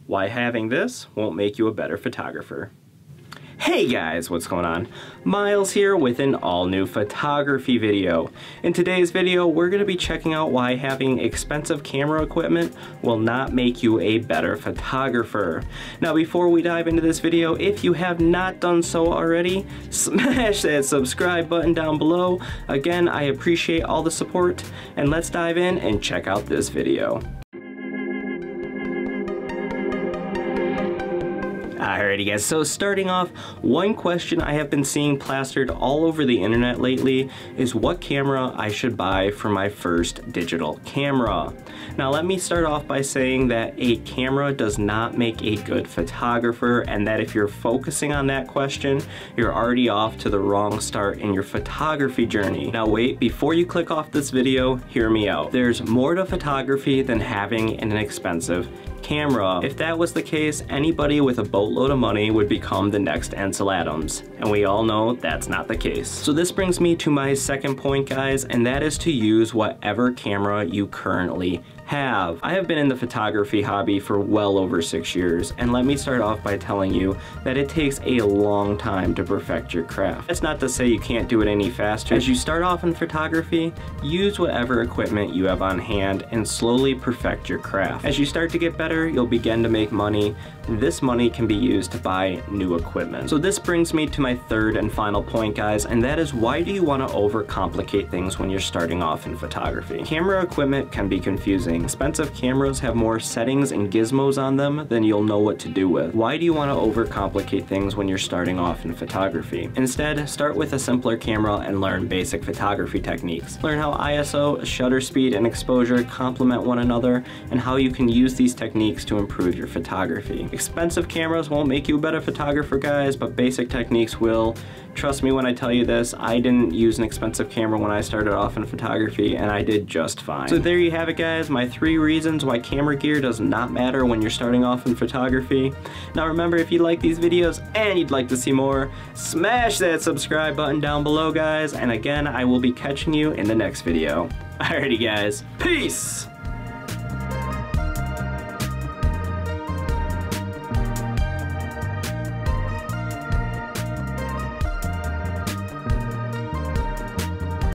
Why having this won't make you a better photographer. Hey guys, what's going on? Myles here with an all-new photography video. In today's video, we're going to be checking out why having expensive camera equipment will not make you a better photographer. Now before we dive into this video, if you have not done so already, smash that subscribe button down below. Again, I appreciate all the support, and let's dive in and check out this video. Alrighty guys, so starting off, one question I have been seeing plastered all over the internet lately is what camera I should buy for my first digital camera. Now let me start off by saying that a camera does not make a good photographer, and that if you're focusing on that question, you're already off to the wrong start in your photography journey. Now wait, before you click off this video, hear me out. There's more to photography than having an expensive camera. If that was the case, anybody with a boatload of money would become the next Ansel Adams, and we all know that's not the case. So this brings me to my second point, guys, and that is to use whatever camera you currently have. I have been in the photography hobby for well over 6 years, and let me start off by telling you that it takes a long time to perfect your craft. That's not to say you can't do it any faster. As you start off in photography, use whatever equipment you have on hand and slowly perfect your craft. As you start to get better, you'll begin to make money. This money can be used to buy new equipment. So this brings me to my third and final point, guys, and that is, why do you want to overcomplicate things when you're starting off in photography? Camera equipment can be confusing. Expensive cameras have more settings and gizmos on them than you'll know what to do with. Why do you want to overcomplicate things when you're starting off in photography? Instead, start with a simpler camera and learn basic photography techniques. Learn how ISO, shutter speed, and exposure complement one another, and how you can use these techniques to improve your photography. Expensive cameras won't make you a better photographer, guys, but basic techniques will. Trust me when I tell you this, I didn't use an expensive camera when I started off in photography, and I did just fine. So there you have it, guys, my 3 reasons why camera gear does not matter when you're starting off in photography. Now remember, if you like these videos and you'd like to see more, smash that subscribe button down below, guys, and again, I will be catching you in the next video. Alrighty guys, peace!